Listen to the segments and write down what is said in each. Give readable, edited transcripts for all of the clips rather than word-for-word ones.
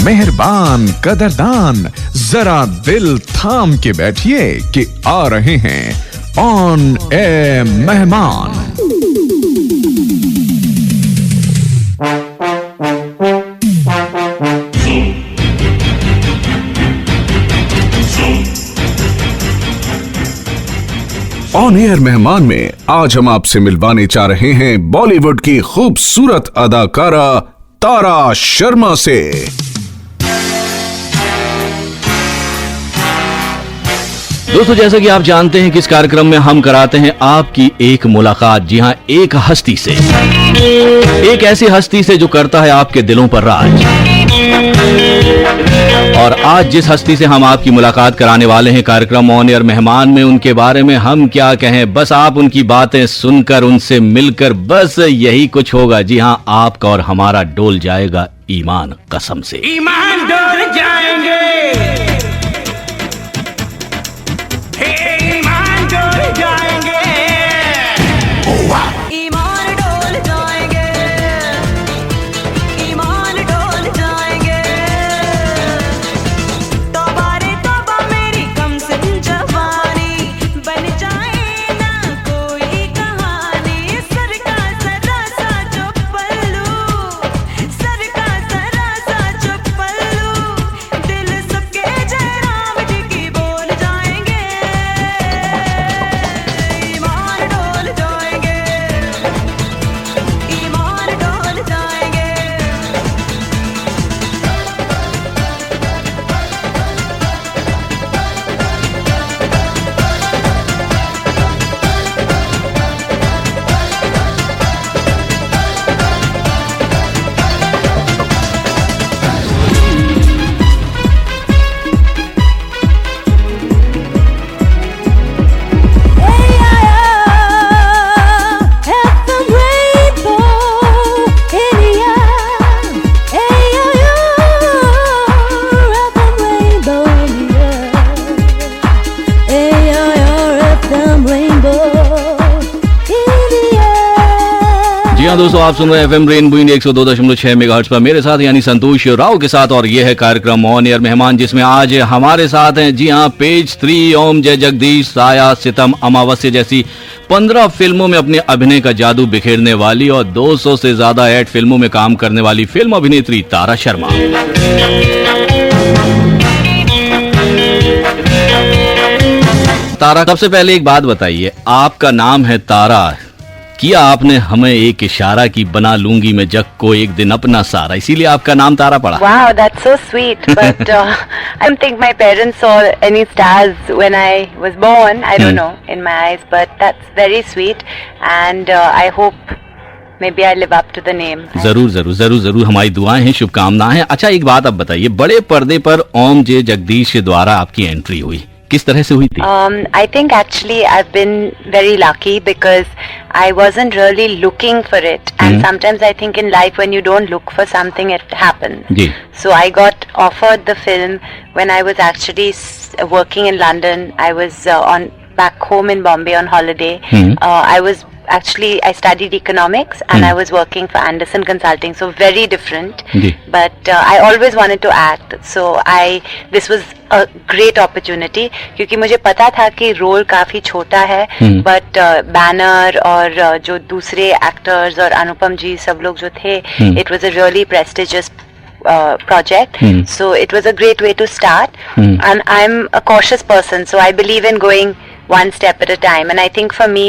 मेहरबान कदरदान, जरा दिल थाम के बैठिए कि आ रहे हैं ऑन ए मेहमान। ऑन एयर मेहमान में आज हम आपसे मिलवाने जा रहे हैं बॉलीवुड की खूबसूरत अदाकारा तारा शर्मा से। दोस्तों, जैसा कि आप जानते हैं कि इस कार्यक्रम में हम कराते हैं आपकी एक मुलाकात, जी हां, एक हस्ती से, एक ऐसी हस्ती से जो करता है आपके दिलों पर राज। और आज जिस हस्ती से हम आपकी मुलाकात कराने वाले हैं कार्यक्रम ऑन एयर मेहमान में, उनके बारे में हम क्या कहें, बस आप उनकी बातें सुनकर, उनसे मिलकर बस यही कुछ होगा। जी हां, आपका और हमारा डोल जाएगा ईमान, कसम से ईमान डोल जाएंगे। दोस्तों, आप सुन रहे हैं एफएम रेनबो 102.6 मेगाहर्ट्ज पर मेरे साथ यानी संतोष राव के साथ, और यह है कार्यक्रम ऑन एयर मेहमान, जिसमें आज हमारे साथ हैं, जी हां, पेज 3, ओम जय जगदीश, साया, सितम, अमावस्या जैसी 15 फिल्मों में अपने अभिनय का जादू बिखेरने वाली और 200 से ज्यादा ऐड फिल्मों में काम करने वाली फिल्म अभिनेत्री तारा शर्मा। तारा, सबसे पहले एक बात बताइए, आपका नाम है तारा, किया आपने हमें एक इशारा की बना लूंगी मैं जग को एक दिन अपना सारा, इसीलिए आपका नाम तारा पड़ा। Wow, that's so sweet. But I don't think my parents saw any stars when I was born. I don't know, in my eyes, but that's very sweet, and I hope maybe I live up to the name. जरूर जरूर जरूर जरूर, हमारी दुआएं हैं, शुभकामनाएं हैं। अच्छा, एक बात आप बताइए, बड़े पर्दे पर ओम जय जगदीश के द्वारा आपकी एंट्री हुई, किस तरह से हुई थी? I think actually I've been very lucky because I wasn't really looking for it, and sometimes I think in life when you don't look for something, it happens. Ji. So I got offered the film when I was actually working in London. I was on back home in Bombay on holiday. I was actually, I studied economics and I was working for Anderson Consulting, so very different. But I always wanted to act, so this was a great opportunity क्योंकि मुझे पता था कि role काफी छोटा है, but banner और जो दूसरे एक्टर्स और अनुपम जी सब लोग जो थे, it was a really prestigious project, so it was a great way to start. And I'm a cautious person, so I believe in going one step at a time, and I think for me,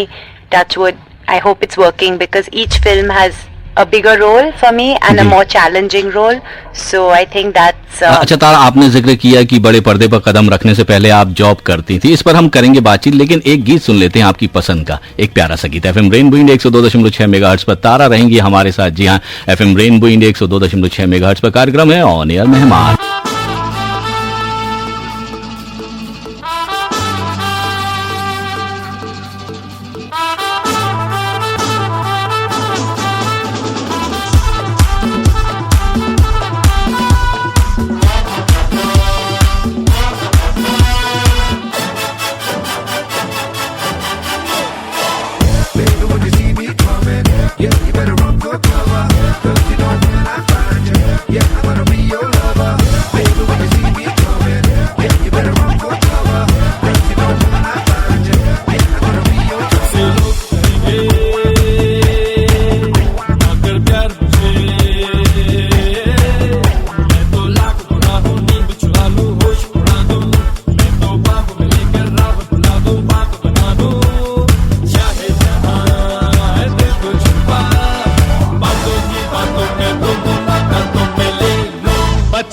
touchwood, I hope it's working because each film has a bigger role for me and a more challenging role, so I think that's अच्छा तारा, आपने जिक्र किया कि बड़े पर्दे पर कदम रखने से पहले आप जॉब करती थी, इस पर हम करेंगे बातचीत, लेकिन एक गीत सुन लेते हैं आपकी पसंद का, एक प्यारा सा गीत। एफएम रेनबो 102.6 मेगाहर्ट्ज पर तारा रहेंगी हमारे साथ। जी हां, एफएम रेनबो 102.6 मेगाहर्ट्ज पर कार्यक्रम है ऑन एयर मेहमान। Yeah, you better run for cover, 'cause you know when I find you, yeah, I'm gonna be your lover.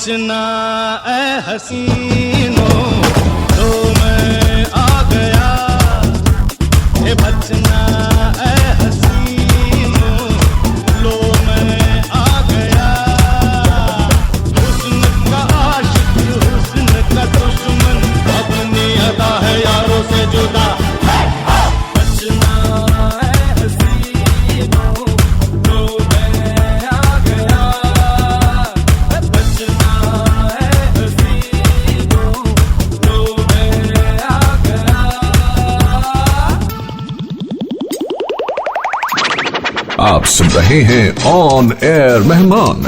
बचना ए हसीनों, तो मैं आ गया, ये बचना ए हसीनों, लो मैं आ गया। हुस्न का आशिक, हुस्न का दुश्मन, अपनी अदा है यारों से जुदा। बचना ए हसीनों, लो मैं आ गया, बचना ए हसीनों, लो मैं आ गया। आप सुन रहे हैं ऑन एयर मेहमान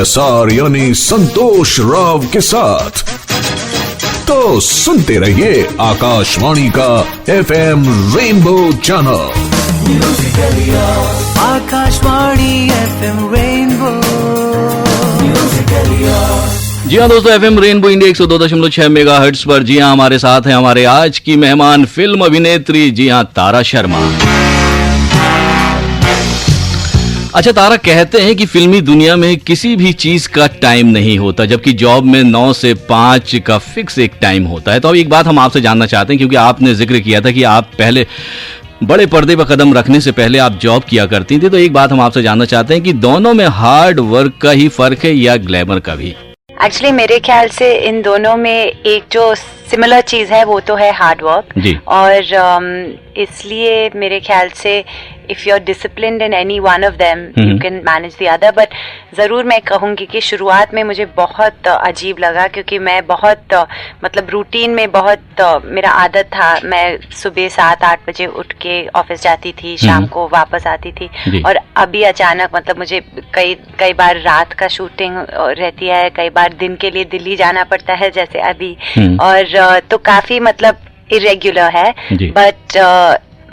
SR यानी संतोष राव के साथ। तो सुनते रहिए आकाशवाणी का FM rainbow channel. Akashvani FM rainbow. जी हाँ दोस्तों, FM रेनबो इंडिया 102.6 मेगाहर्ट्ज पर। जी हाँ, हमारे साथ हैं हमारे आज की मेहमान फिल्म अभिनेत्री, जी हाँ, तारा शर्मा। अच्छा तारा, कहते हैं कि फिल्मी दुनिया में किसी भी चीज का टाइम नहीं होता, जबकि जॉब में 9 से 5 का फिक्स एक टाइम होता है। तो अब एक बात हम आपसे जानना चाहते हैं, क्योंकि आपने जिक्र किया था कि आप पहले बड़े पर्दे पर कदम रखने से पहले आप जॉब किया करती थी। तो एक बात हम आपसे जानना चाहते हैं कि दोनों में हार्ड वर्क का ही फर्क है या ग्लैमर का भी? एक्चुअली मेरे ख्याल से इन दोनों में एक जो सिमिलर चीज है वो तो है हार्ड वर्क। और इसलिए मेरे ख्याल से if you are disciplined in any one of them you can manage the other. But जरूर मैं कहूंगी कि शुरुआत में मुझे बहुत अजीब लगा, क्योंकि मैं बहुत मतलब रूटीन में बहुत मेरा आदत था। मैं सुबह 7-8 बजे उठ के ऑफिस जाती थी, शाम को वापस आती थी। और अभी अचानक मतलब मुझे कई बार रात का शूटिंग रहती है, कई बार दिन के लिए दिल्ली जाना पड़ता है जैसे अभी। और तो काफी मतलब इरेग्युलर है। बट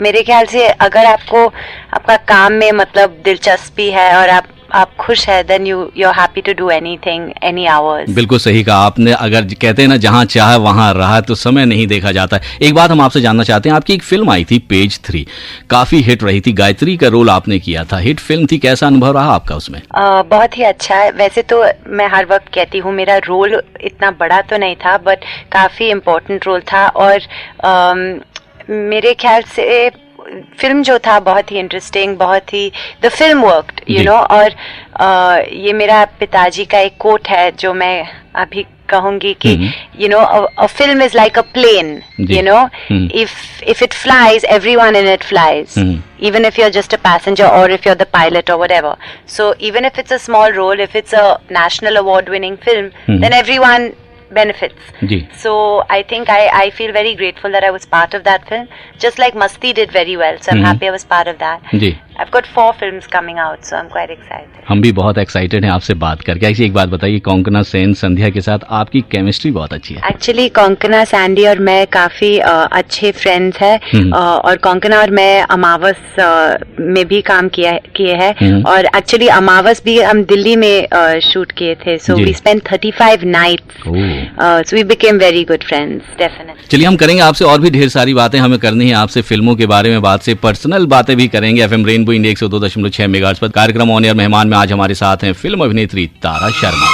मेरे ख्याल से अगर आपको आपका काम में मतलब दिलचस्पी है और आप खुश है, then you are happy to do anything, any hours. बिल्कुल सही कहा आपने। अगर कहते हैं ना, जहां चाहे वहां रहा, तो समय नहीं देखा जाता। एक बात हम आपसे जानना चाहते हैं, आपकी एक फिल्म आई थी पेज 3, काफी हिट रही थी, गायत्री का रोल आपने किया था, हिट फिल्म थी, कैसा अनुभव रहा आपका उसमें? बहुत ही अच्छा है। वैसे तो मैं हर वक्त कहती हूँ मेरा रोल इतना बड़ा तो नहीं था, बट काफी इम्पोर्टेंट रोल था। और मेरे ख्याल से फिल्म जो था बहुत ही इंटरेस्टिंग, बहुत ही the film worked you know. और ये मेरा पिताजी का एक कोट है जो मैं अभी कहूंगी कि you know a film is like a plane, you know, if it flies, everyone in it flies, even if you're just a passenger or if you're the pilot or whatever. So even if it's a small role, if it's a national award winning film, then everyone benefits. So I think I feel very grateful that I was part of that film, just like Masti did very well, so I'm happy I was part of that. I've got 4 films coming out, so I'm quite excited. हम भी बहुत excited हैं आपसे बात करके। ऐसी एक बात बताइए, कोंकणा सेन संध्या के साथ आपकी केमिस्ट्री बहुत अच्छी है। एक्चुअली कोंकणा, सैंडी और मैं काफी अच्छे फ्रेंड्स हैं। और कोंकणा और मैं अमावस में भी काम किए हैं। और एक्चुअली अमावस भी हम दिल्ली में शूट किए थे, so we spend 35 nights, so we became very good friends, definitely. चलिए, हम करेंगे आपसे और भी ढेर सारी बातें, हमें करनी है आपसे फिल्मों के बारे में बात से पर्सनल बातें भी करेंगे। FM रेनबो इंडिया 102.6 मेगाहर्ट्ज पर कार्यक्रम ऑन एयर मेहमान में आज हमारे साथ हैं फिल्म अभिनेत्री तारा शर्मा।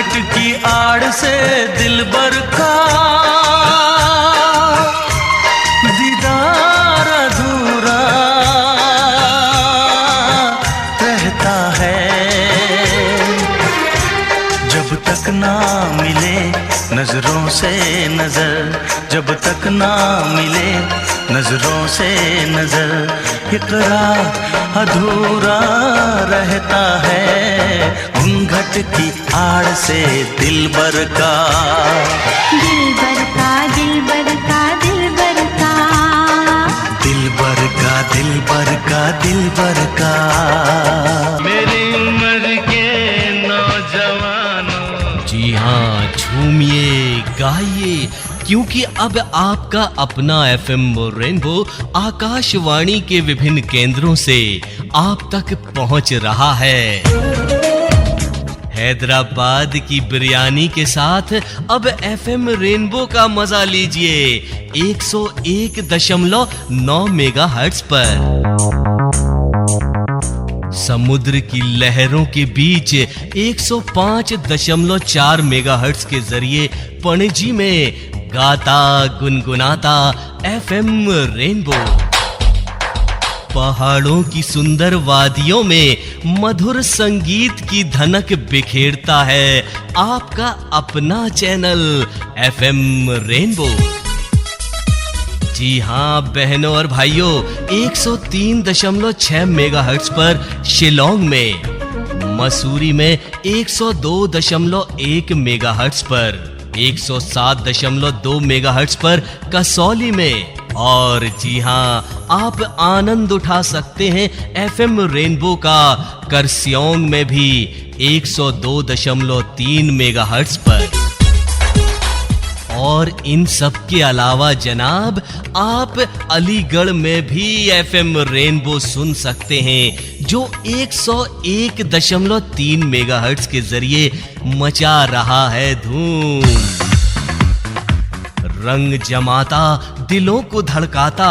घूंघट की आड़ से दिलबर का दीदार अधूरा रहता है। जब तक ना मिले नजरों से नजर, जब तक ना मिले नजरों से नजर, इकरार अधूरा रहता है। घूंघट की आड़ से दिलबर का, दिलबर का, दिलबर का, दिलबर का, दिलबर का, दिलबर का, दिलबर का। मेरी उम्र के नौजवानों, जी हाँ, झूमिए गाइए, क्योंकि अब आपका अपना FM रेनबो आकाशवाणी के विभिन्न केंद्रों से आप तक पहुंच रहा है। हैदराबाद की बिरयानी के साथ अब FM रेनबो का मजा लीजिए 101.9 मेगाहर्ट्ज पर। समुद्र की लहरों के बीच 105.4 मेगाहर्ट्ज के जरिए पणजी में गाता गुनगुनाता FM रेनबो। पहाड़ों की सुंदर वादियों में मधुर संगीत की धनक बिखेरता है आपका अपना चैनल FM रेनबो। जी हाँ बहनों और भाइयों, 103.6 मेगाहर्ट्ज पर शिलोंग में, मसूरी में 102.1 मेगाहर्ट्ज पर, 107.2 मेगाहर्ट्ज पर कसौली में, और जी हाँ आप आनंद उठा सकते हैं FM रेनबो का करसियोंग में भी 102.3 मेगाहर्ट्ज पर। और इन सब के अलावा जनाब आप अलीगढ़ में भी FM रेनबो सुन सकते हैं जो 101.3 मेगाहर्ट्ज के जरिए मचा रहा है धूम। रंग जमाता, दिलों को धड़काता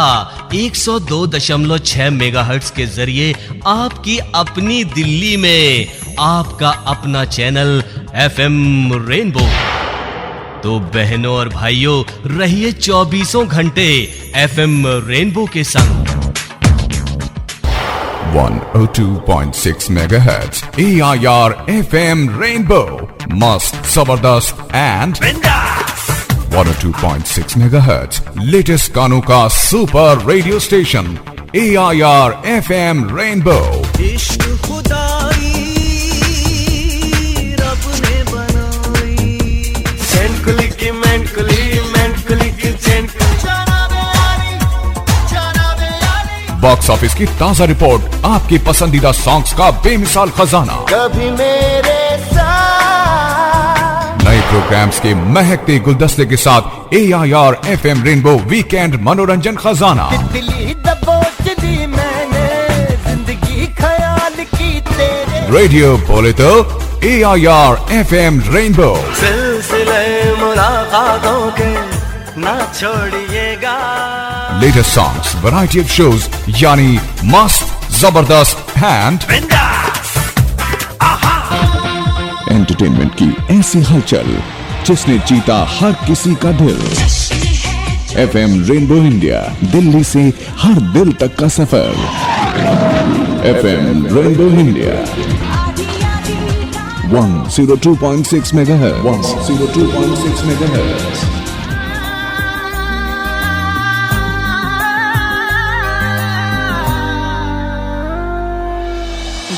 102.6 मेगाहर्ट्ज के जरिए आपकी अपनी दिल्ली में आपका अपना चैनल FM रेनबो। तो बहनों और भाइयों रहिए 24 घंटे FM रेनबो के संग। 102.6 megahertz AIR FM Rainbow, must, zabardast and 102.6 megahertz latest गानों का super radio station AIR FM Rainbow। इश्क खुदाई रब ने बनाई, सेंकुली की मेंकुली, मेंकुली की सेंकुली। बॉक्स ऑफिस की ताजा रिपोर्ट, आपकी पसंदीदा सॉन्ग्स का बेमिसाल खजाना, कभी मेरे साथ नए प्रोग्राम्स के महकते गुलदस्ते के साथ AIR FM रेनबो वीकेंड मनोरंजन खजाना। दिल्ली दबोच दी मैंने, जिंदगी ख्याल की तेरे, रेडियो बोले तो AIR FM रेनबो। सिलसिले मुलाकातों के ना छोड़िएगा। Latest songs, variety of shows यानी मस्त, जबरदस्त एंड एंटरटेनमेंट की ऐसी हलचल जिसने जीता हर किसी का दिल। FM रेनबो इंडिया, दिल्ली से हर दिल तक का सफर। FM rainbow India 102.6 megahertz, 102.6 megahertz।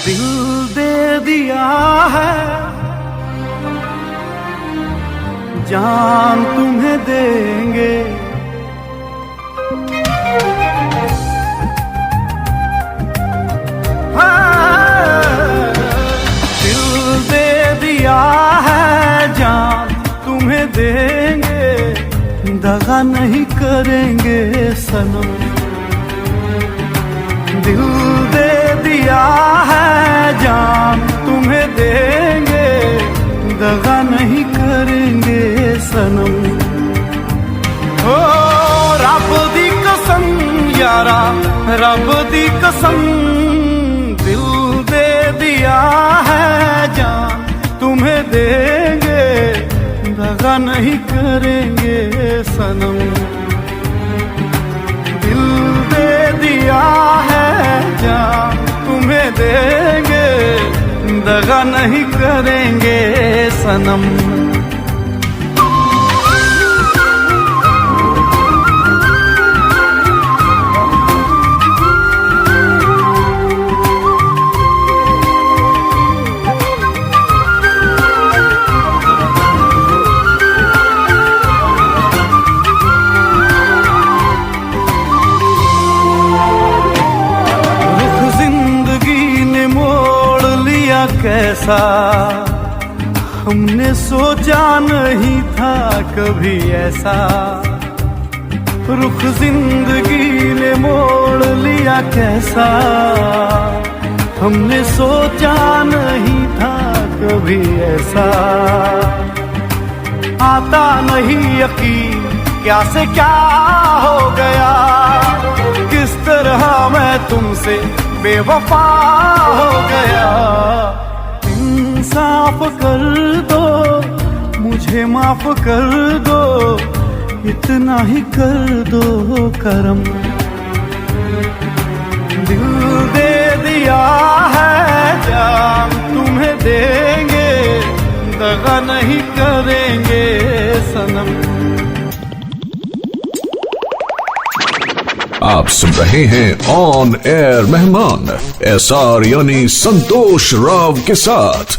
दिल दे दिया है, जान तुम्हें देंगे, दिल दे दिया है, जान तुम्हें देंगे, दगा नहीं करेंगे सनम। दिल दे दिया है, जान तुम्हें देंगे, दगा नहीं करेंगे सनम। ओ रब दी कसम यारा, रब दी कसम, दिल दे दिया है, जान तुम्हें देंगे, दगा नहीं करेंगे सनम। दिल दे दिया है जान तुम्हें देंगे, दगा नहीं करेंगे सनम। कैसा हमने सोचा नहीं था कभी ऐसा, रुख जिंदगी ने मोड़ लिया कैसा, हमने सोचा नहीं था कभी ऐसा। आता नहीं यकीन क्या से क्या हो गया, किस तरह मैं तुमसे बेवफा हो गया। इंसाफ कर दो, मुझे माफ कर दो, इतना ही कर दो करम। दिल दे दिया है जान तुम्हें देंगे, दगा नहीं करेंगे सनम। आप सुन रहे हैं ऑन एयर मेहमान SR यानी संतोष राव के साथ।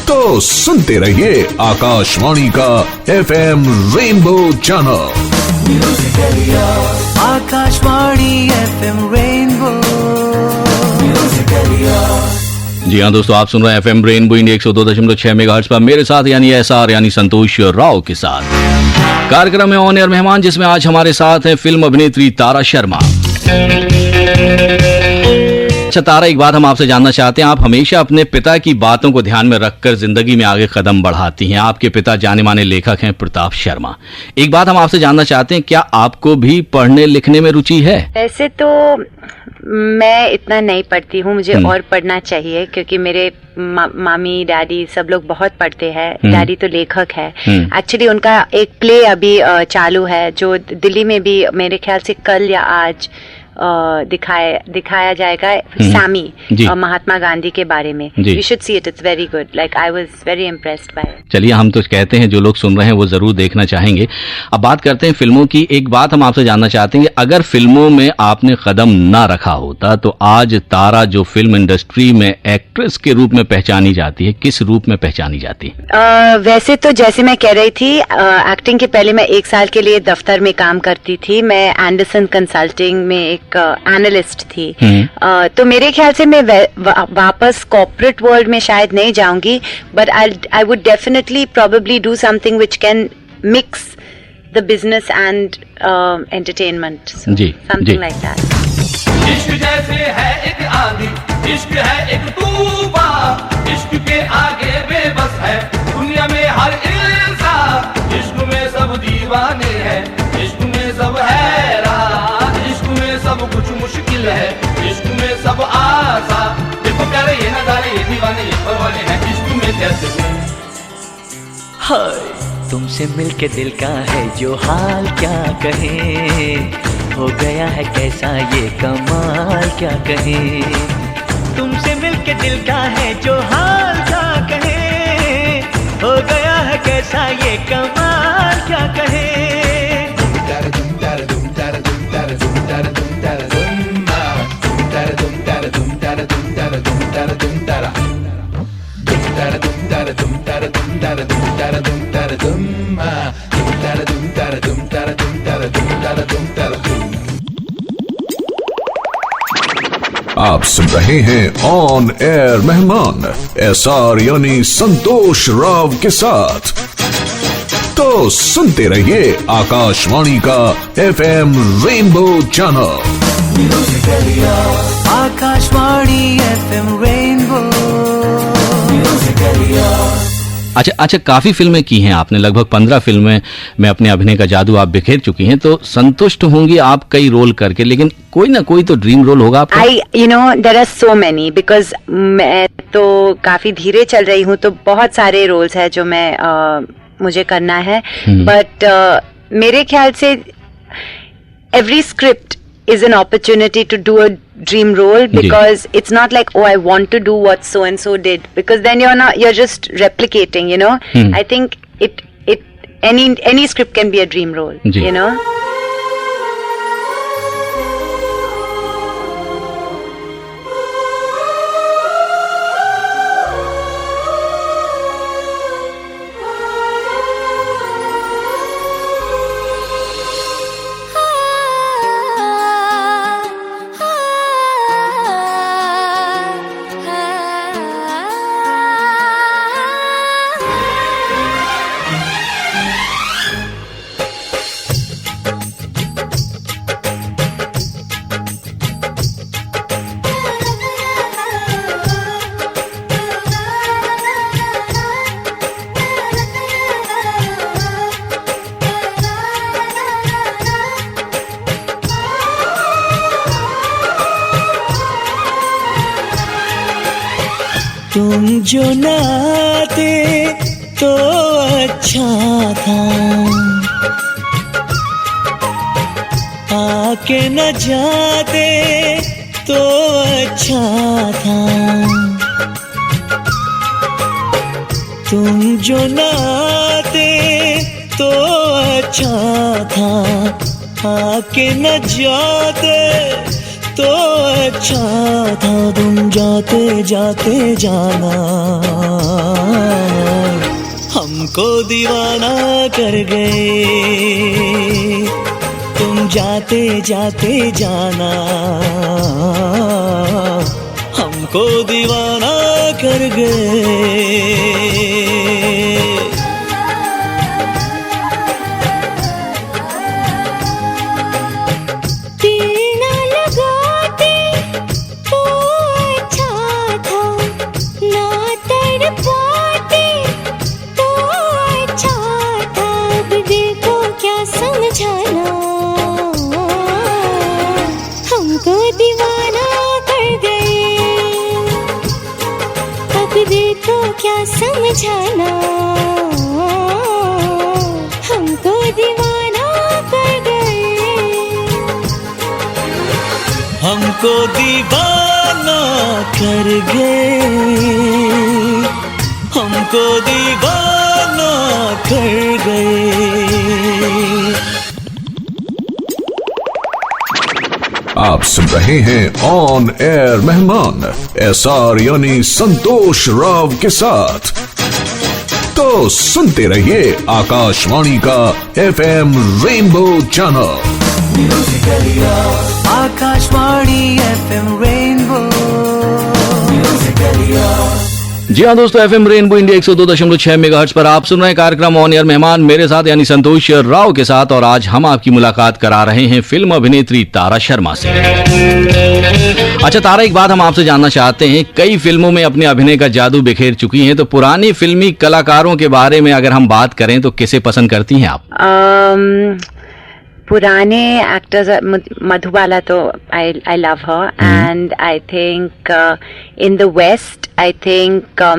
तो सुनते रहिए आकाशवाणी का FM rainbow channel. Akashvani FM rainbow. जी हाँ दोस्तों, आप सुन रहे हैं FM रेनबो इंडिया 102.6 मेगाहर्ट्ज पर मेरे साथ यानी SR यानी संतोष राव के साथ। कार्यक्रम में ऑन एयर मेहमान, जिसमें आज हमारे साथ हैं फिल्म अभिनेत्री तारा शर्मा। अच्छा तारा, एक बात हम आपसे जानना चाहते हैं, आप हमेशा अपने पिता की बातों को ध्यान में रखकर जिंदगी में आगे कदम बढ़ाती हैं। आपके पिता जाने माने लेखक हैं प्रताप शर्मा। एक बात हम आपसे जानना चाहते हैं, क्या आपको भी पढ़ने लिखने में रुचि है? वैसे तो मैं इतना नहीं पढ़ती हूँ, मुझे और पढ़ना चाहिए क्योंकि मेरे मामी डैडी सब लोग बहुत पढ़ते हैं। डैडी तो लेखक है। एक्चुअली उनका एक प्ले अभी चालू है जो दिल्ली में भी मेरे ख्याल से कल या आज दिखाया जाएगा, सैमी महात्मा गांधी के बारे में। You should see it, it's very good. Like I was very impressed by it. चलिए, हम तो कहते हैं जो लोग सुन रहे हैं वो जरूर देखना चाहेंगे। अब बात करते हैं फिल्मों की। एक बात हम आपसे जानना चाहते हैं, अगर फिल्मों में आपने कदम ना रखा होता तो आज तारा जो फिल्म इंडस्ट्री में एक्ट्रेस के रूप में पहचानी जाती है, किस रूप में पहचानी जाती है? वैसे तो जैसे मैं कह रही थी, एक्टिंग के पहले मैं 1 साल के लिए दफ्तर में काम करती थी। मैं एंडरसन कंसल्टिंग में एक एनालिस्ट थी। तो मेरे ख्याल से मैं वापस कॉर्पोरेट वर्ल्ड में शायद नहीं जाऊंगी, but I would definitely probably do something which can mix the business and entertainment, something like that. इश्क जैसे है एक आंधी, इश्क है एक तूफान, इश्क के आगे बेबस है दुनिया में हर इंसान। इश्क में सब दीवाने हैं, इश्क में सब हैरान, इश्क में सब कुछ मुश्किल है, इश्क में सब आसान। देखो प्यारे ये नजारे, ये दीवाने ये परवाने हैं, इश्क में कैसे हाय तुमसे मिलके दिल का है जो हाल क्या कहे, हो गया है कैसा ये कमाल क्या कहे। तुमसे मिलके दिल का है जो हाल क्या कहे, हो गया है कैसा ये कमाल क्या कहे। आप सुन रहे हैं ऑन एयर मेहमान SR यानी संतोष राव के साथ। तो सुनते रहिए आकाशवाणी का FM rainbow channel. Akashvani FM rainbow. अच्छा, काफी फिल्में की हैं आपने, लगभग 15 फिल्में में अपने अभिनय का जादू आप बिखेर चुकी हैं, तो संतुष्ट होंगी आप कई रोल करके, लेकिन कोई ना कोई तो ड्रीम रोल होगा आपका। There are so many, because मैं तो काफी धीरे चल रही हूँ, तो बहुत सारे रोल्स है जो मैं मुझे करना है, बट मेरे ख्याल से every script is an opportunity to do a dream role, because it's not like, oh, I want to do what so and so did, because then you're just replicating, you know. I think any script can be a dream role, you know. तुम जो न आते तो अच्छा था, आके न जाते तो अच्छा था। तुम जो न आते तो अच्छा था, आके न जाते तो अच्छा था। तुम जाते जाते जाना हमको दीवाना कर गए। तुम जाते जाते जाना हमको दीवाना कर गए। समझाना हमको दीवाना कर गए। हमको दीवाना कर गए। हमको दीवाना कर गए। आप सुन रहे हैं ऑन एयर मेहमान SR यानी संतोष राव के साथ। तो सुनते रहिए आकाशवाणी का FM rainbow channel. Akashvani FM rainbow. जी हाँ दोस्तों, FM रेनबो इंडिया 102.6 मेगाहर्ट्ज पर आप सुन रहे हैं कार्यक्रम ऑन एयर मेहमान मेरे साथ यानी संतोष राव के साथ। और आज हम आपकी मुलाकात करा रहे हैं फिल्म अभिनेत्री तारा शर्मा से। अच्छा तारा, एक बात हम आपसे जानना चाहते हैं, कई फिल्मों में अपने अभिनय का जादू बिखेर चुकी हैं, तो पुरानी फिल्मी कलाकारों के बारे में अगर हम बात करें तो किसे पसंद करती हैं आप? पुराने एक्टर्स, मधुबाला तो I love her, and I think in the West I think I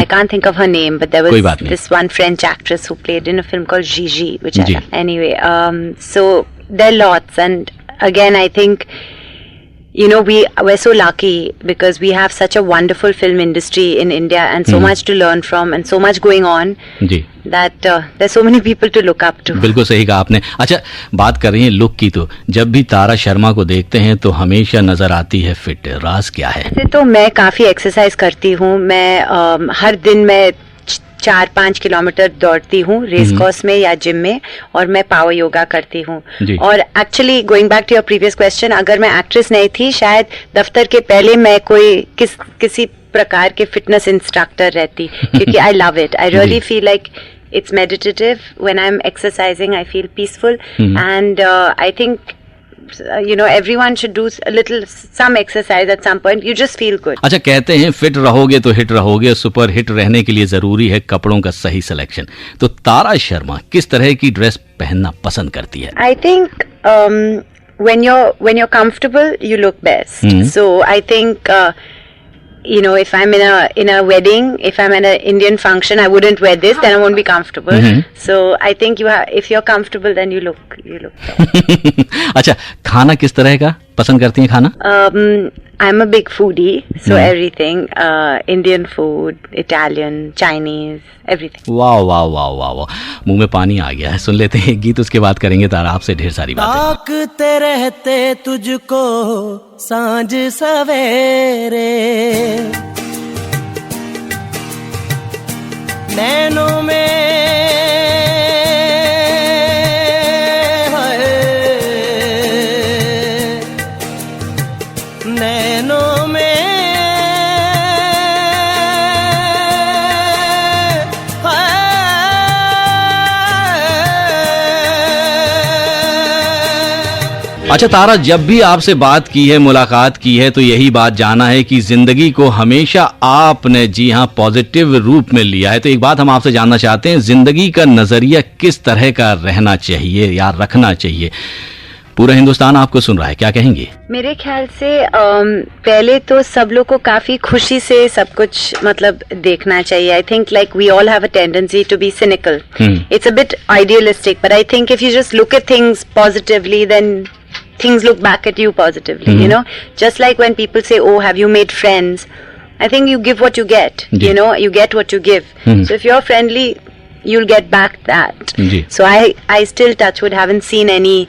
can't think of her name, but there was this one French actress who played in a film called Gigi, which anyway, so there are lots, and again I think, you know, we're so lucky because we have such a wonderful film industry in India and so much to learn from and so much going on that there's so many people to look up to. बिल्कुल सही कहा आपने। अच्छा, बात कर रही हैं look की, तो जब भी तारा शर्मा को देखते हैं तो हमेशा नजर आती है फिट। राज क्या है? तो मैं काफी एक्सरसाइज करती हूँ। मैं हर दिन मैं 4-5 किलोमीटर दौड़ती हूँ रेस कोर्स में या जिम में, और मैं पावर योगा करती हूँ। और actually going back to your previous question, अगर मैं एक्ट्रेस नहीं थी शायद दफ्तर के पहले मैं किसी प्रकार के फिटनेस इंस्ट्रक्टर रहती, क्योंकि I love it. I really feel like it's meditative. When I'm exercising, I feel peaceful, and I think, you know, everyone should do some exercise at some point. You just feel good. अच्छा, कहते हैं fit रहोगे तो hit रहोगे। Super hit रहने के लिए जरूरी है कपड़ों का सही सिलेक्शन। तो तारा शर्मा किस तरह की ड्रेस पहनना पसंद करती है? I think when you're comfortable, you look best. So I think if I'm in a wedding, if I'm at an Indian function, I wouldn't wear this, then I won't be comfortable. So I think if you're comfortable, then you look best. अच्छा, खाना किस तरह का पसंद करती हैं खाना? I'm a big foodie, so everything, Indian food, Italian, Chinese, everything. वाह वाह वाह वाह वाह, मुंह में पानी आ गया है। सुन लेते हैं एक गीत, उसके बाद करेंगे तारा आपसे ढेर सारी बातें। ताकते रहते तुझको सांझ सवेरे, नैनों में नैनों में अच्छा तारा, जब भी आपसे बात की है, मुलाकात की है, तो यही बात जाना है कि जिंदगी को हमेशा आपने जी हाँ पॉजिटिव रूप में लिया है। तो एक बात हम आपसे जानना चाहते हैं, जिंदगी का नजरिया किस तरह का रहना चाहिए या रखना चाहिए? पूरा हिंदुस्तान आपको सुन रहा है, क्या कहेंगे? मेरे ख्याल से पहले तो सब लोग को काफी खुशी से सब कुछ मतलब देखना चाहिए. I think like we all have a tendency to be cynical. It's a bit idealistic, but I think if you just look at things positively, then things look back at you positively. You know, just like when people say, oh, have you made friends? I think you give what you get. You know, you get what you give. So if you're friendly, you'll get back that. So I still touch wood, haven't seen any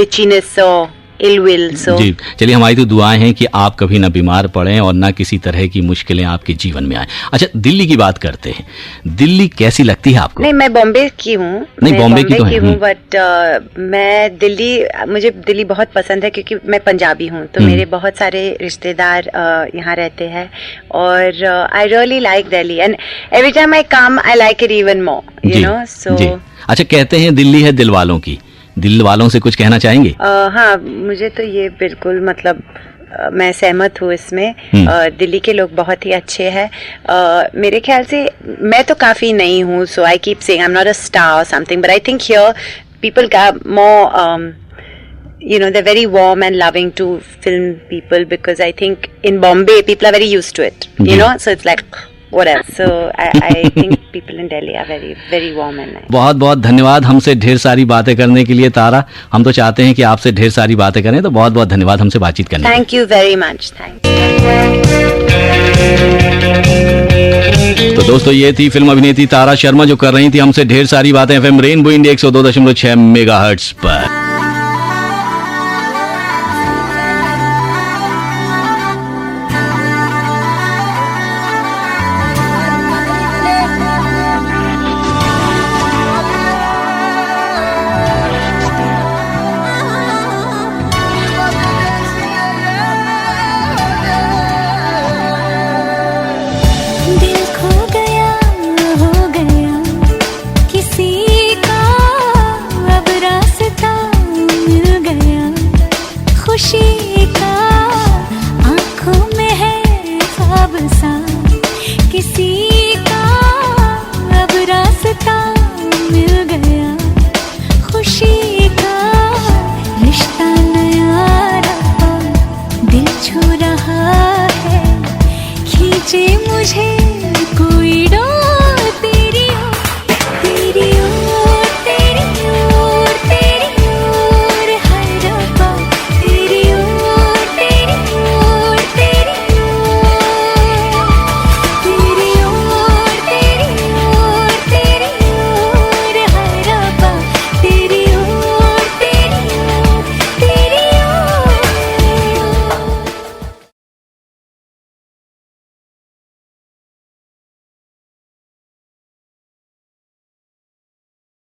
bitchiness or ill will. So जी, चलिए हमारी तो दुआएं हैं कि आप कभी ना बीमार पड़ें और ना किसी तरह की मुश्किलें आपके जीवन में आए. अच्छा, दिल्ली की बात करते हैं. दिल्ली कैसी लगती है आपको? नहीं, मैं बॉम्बे की हूँ. नहीं, बॉम्बे की तो हूँ, बट मुझे दिल्ली बहुत पसंद है क्योंकि मैं पंजाबी हूँ, तो मेरे बहुत सारे रिश्तेदार यहाँ रहते हैं और I really like Delhi and every time I come I like it even more, you know. So अच्छा, कहते हैं दिल्ली है दिल वालों की. दिल वालों से कुछ कहना चाहेंगे? हाँ, मुझे तो ये बिल्कुल मतलब मैं सहमत हूँ इसमें. दिल्ली के लोग बहुत ही अच्छे हैं. मेरे ख्याल से मैं तो काफ़ी नई हूँ, so I keep saying I am not a star or something, but I think here people got more you know, they're very warm and loving to film people, because I think in Bombay people are very used to it, you know, so it's like whatever. So I think people in Delhi are very very warm and nice. बहुत बहुत धन्यवाद हमसे ढेर सारी बातें करने के लिए तारा. हम तो चाहते हैं कि आपसे ढेर सारी बातें करें, तो बहुत बहुत धन्यवाद हमसे बातचीत करने के लिए. Thank you very much. Thank you. तो दोस्तों, ये थी फिल्म अभिनेत्री तारा शर्मा जो कर रही थी हमसे ढेर सारी बातें एफएम रेनबो इंडिया 102.6 मेगाहर्ट्ज पर. मुझे कोई डोर